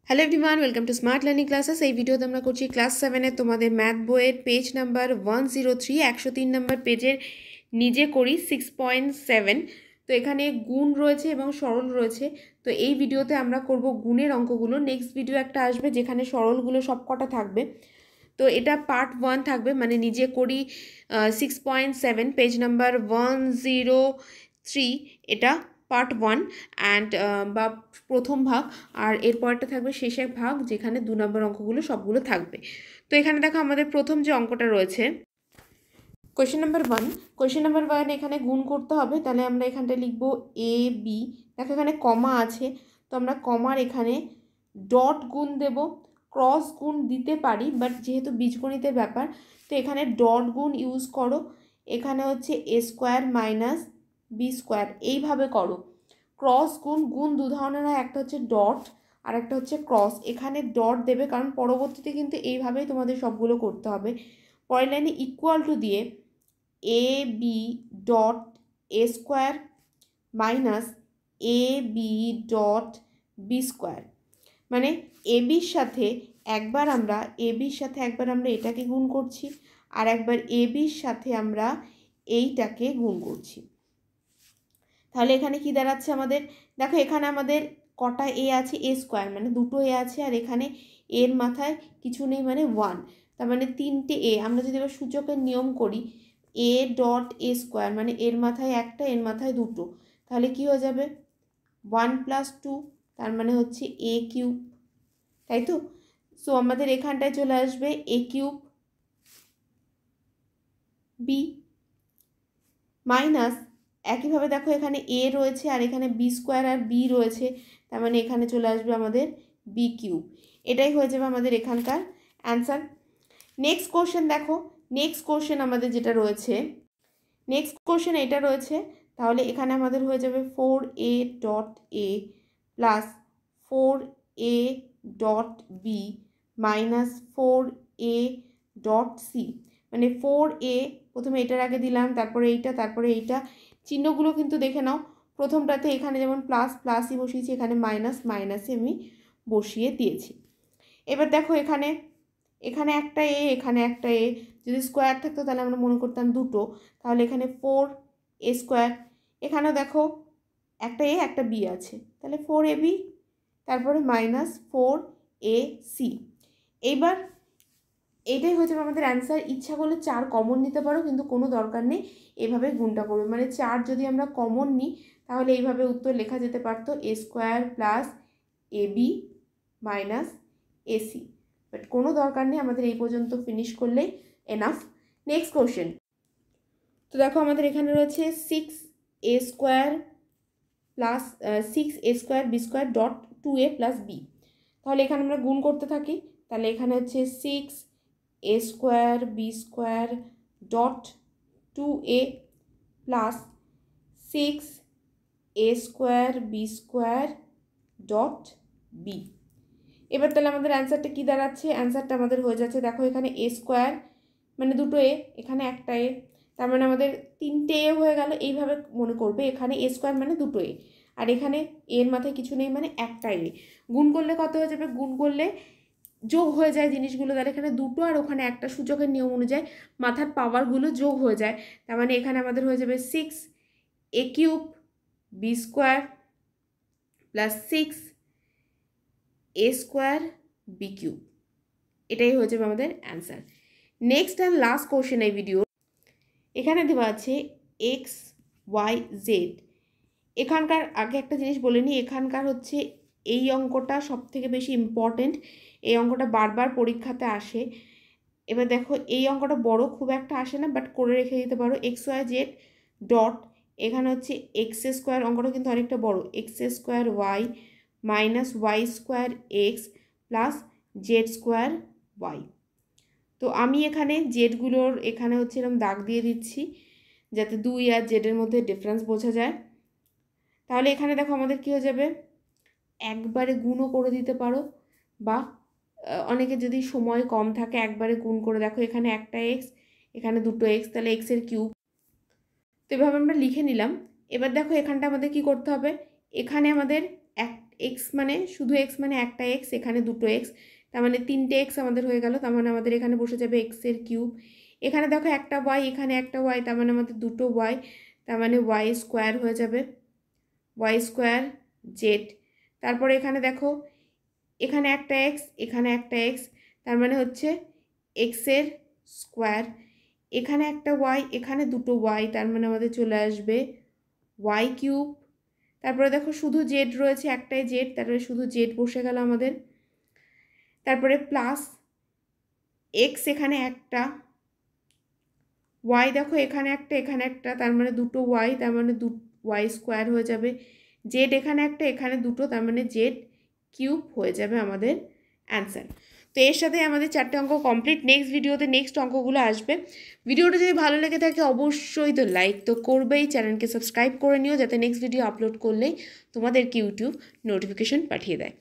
Hello everyone, welcome to smart learning classes. এই ভিডিওতে আমরা করছি ক্লাস 7-এর তোমাদের ম্যাথ বইয়ের পেজ নাম্বার 103, 103 নাম্বার পেজের নিজে করি 6.7। তো এখানে গুণ রয়েছে এবং সরল রয়েছে। তো এই ভিডিওতে আমরা করব গুণের অঙ্কগুলো। নেক্সট ভিডিও একটা আসবে যেখানে সরলগুলো সব কটা থাকবে। তো এটা পার্ট 1 থাকবে, মানে নিজে করি 6.7 পেজ নাম্বার 103, এটা পার্ট 1 অ্যান্ড বা প্রথম ভাগ। আর এরপরটা থাকবে শেষের ভাগ, যেখানে 2 নম্বর অঙ্কগুলো সবগুলো থাকবে। তো এখানে দেখো আমাদের প্রথম যে অঙ্কটা রয়েছে কোয়েশ্চেন নাম্বার 1। কোয়েশ্চেন নাম্বার 1 এখানে গুণ করতে হবে, তাহলে আমরা এখানটা লিখব এ বি। দেখো এখানে কমা আছে, তো আমরা কমার এখানে ডট গুণ দেব। ক্রস গুণ দিতে পারি, বাট যেহেতু বীজগণিতের ব্যাপার তো এখানে ডট গুণ ইউজ করো। এখানে হচ্ছে এ স্কোয়ার মাইনাস বি স্কোয়ার, এইভাবে করো। ক্রস গুণ, গুণ দু ধরনের হয়, একটা হচ্ছে ডট আর একটা হচ্ছে ক্রস। এখানে ডট দেবে কারণ পরবর্তীতে কিন্তু এইভাবেই তোমাদের সবগুলো করতে হবে। পরের লাইনে ইকুয়াল টু দিয়ে A B dot A square minus A B dot B square, মানে এ বির সাথে একবার আমরা এটাকে গুণ করছি, আর একবার এ বির সাথে আমরা এইটাকে গুণ করছি। তাহলে এখানে কি দাঁড়াচ্ছে আমাদের, দেখো এখানে আমাদের কটা এ আছে, এ স্কোয়ার মানে দুটো এ আছে, আর এখানে এর মাথায় কিছু নেই মানে 1, তার মানে 3টে এ। আমরা যদি এবার সূচকের নিয়ম করি এ ডট এ স্কোয়ার, মানে এর মাথায় একটা এর মাথায় দুটো, তাহলে কি হয়ে যাবে 1 + 2, তার মানে হচ্ছে এ কিউব, তাই তো। সো আমাদের এখানটায় চলে আসবে এ কিউব বি মাইনাস, একইভাবে দেখো এখানে এ রয়েছে আর এখানে বি স্কোয়ার আর বি রয়েছে, তার মানে এখানে চলে আসবে আমাদের বি কিউব। এটাই হয়ে যাবে আমাদের এখানকার অ্যান্সার। নেক্সট কোশ্চেন দেখো, নেক্সট কোশ্চেন আমাদের যেটা রয়েছে, নেক্সট কোশ্চেন এটা রয়েছে। তাহলে এখানে আমাদের হয়ে যাবে 4a dot A plus 4a dot B minus 4a dot C, মানে 4a প্রথমে এটার আগে দিলাম, তারপরে এইটা, তারপরে এইটা। চিহ্নগুলো কিন্তু দেখে নাও, প্রথমটাতে এখানে যেমন প্লাস প্লাসই বসিয়েছি, এখানে মাইনাস মাইনাসই আমি বসিয়ে দিয়েছি। এবার দেখো এখানে এখানে একটা এ, এখানে একটা এ, যদি স্কোয়ার থাকতো তাহলে আমরা মনে করতাম দুটো, তাহলে এখানে 4a স্কোয়ার। এখানেও দেখো একটা এ একটা বি আছে, তাহলে 4ab, তারপরে মাইনাস 4ac। এইবার এইটাই হচ্ছে আমাদের অ্যান্সার। ইচ্ছা করলে 4 কমন নিতে পারো, কিন্তু কোনো দরকার নেই, এভাবে গুণটা করবে। মানে 4 যদি আমরা কমন নিই তাহলে এইভাবে উত্তর লেখা যেতে পারতো A square plus AB minus AC, but কোনো দরকার নেই, আমাদের এই পর্যন্ত ফিনিশ করলেই এনাফ। Next question. তো দেখো আমাদের এখানে রয়েছে 6a square plus 6a square B square dot 2a plus B. তাহলে এখানে আমরা গুণ করতে থাকি, তাহলে এখানে হচ্ছে 6a square B square dot 2a plus 6a square B square dot B. এবার তাহলে আমাদের অ্যান্সারটা কী দাঁড়াচ্ছে, অ্যান্সারটা আমাদের হয়ে যাচ্ছে, দেখো এখানে এ স্কোয়ার মানে দুটো এ, এখানে একটা এ, তার মানে আমাদের 3টে এ হয়ে গেল। এইভাবে মনে করবে, এখানে এ স্কোয়ার মানে দুটো এ, আর এখানে এর মাথায় কিছু নেই মানে একটা এ। গুণ করলে কত হয়ে যাবে, গুণ করলে যোগ হয়ে যায় জিনিসগুলো, তাহলে এখানে দুটো আর ওখানে একটা, সূচকের নিয়ম অনুযায়ী মাথার পাওয়ারগুলো যোগ হয়ে যায়। তার মানে এখানে আমাদের হয়ে যাবে 6a cube B square plus 6a square B cube, এটাই হয়ে যাবে আমাদের answer. Next and last question এই ভিডিও, এখানে দেওয়া আছে এক্স ওয়াই জেড। এখানকার আগে একটা জিনিস বলে নিই, এখানকার হচ্ছে এই অঙ্কটা সব থেকে বেশি ইম্পর্টেন্ট, এই অঙ্কটা বারবার পরীক্ষাতে আসে। এবার দেখো এই অঙ্কটা বড় খুব একটা আসে না, বাট করে রেখে দিতে পারো এক্স ওয়াই জেড ডট, এখানে হচ্ছে এক্স স্কোয়ার, অঙ্কটা কিন্তু অনেকটা বড়, X square Y minus Y square X plus Z square Y. তো আমি এখানে জেডগুলোর এখানে হচ্ছে এরকম দাগ দিয়ে দিচ্ছি যাতে 2 আর জেডের মধ্যে ডিফারেন্স বোঝা যায়। তাহলে এখানে দেখো আমাদের কী হয়ে যাবে, একবারে গুণও করে দিতে পারো, বা অনেকে যদি সময় কম থাকে একবারে গুণ করে, দেখো এখানে একটা এক্স এখানে দুটো এক্স, তাহলে এক্সের কিউব। তো এভাবে আমরা লিখে নিলাম। এবার দেখো এখানটা আমাদের কি করতে হবে, এখানে আমাদের এক্স মানে শুধু এক্স মানে একটা এক্স, এখানে দুটো এক্স, তার মানে 3টে এক্স আমাদের হয়ে গেল, তার মানে আমাদের এখানে বসে যাবে এক্সের কিউব। এখানে দেখো একটা ওয়াই, এখানে একটা ওয়াই, তার মানে আমাদের দুটো ওয়াই, তার মানে ওয়াই স্কোয়ার হয়ে যাবে, ওয়াই স্কোয়ার জেড। তারপরে এখানে দেখো এখানে একটা এক্স, এখানে একটা এক্স, তার মানে হচ্ছে এক্সের স্কোয়ার। এখানে একটা ওয়াই, এখানে দুটো ওয়াই, তার মানে আমাদের চলে আসবে ওয়াই কিউব। তারপরে দেখো শুধু জেড রয়েছে, একটাই জেড, তারপরে শুধু জেড বসে গেল আমাদের। তারপরে প্লাস এক্স, এখানে একটা ওয়াই, দেখো এখানে একটা এখানে একটা, তার মানে দুটো ওয়াই, তার মানে ওয়াই স্কোয়ার হয়ে যাবে। জেড এখানে একটা এখানে দুটো, তার মানে জেড কিউব হয়ে যাবে আমাদের অ্যান্সার। তো এর সাথে আমাদের 4টে অঙ্ক কমপ্লিট। নেক্সট ভিডিওতে নেক্সট অঙ্কগুলো আসবে। ভিডিওটা যদি ভালো লেগে থাকে অবশ্যই তো লাইক তো করবেই, চ্যানেলকে সাবস্ক্রাইব করে নিও যাতে নেক্সট ভিডিও আপলোড করলেই তোমাদেরকে ইউটিউব নোটিফিকেশন পাঠিয়ে দেয়।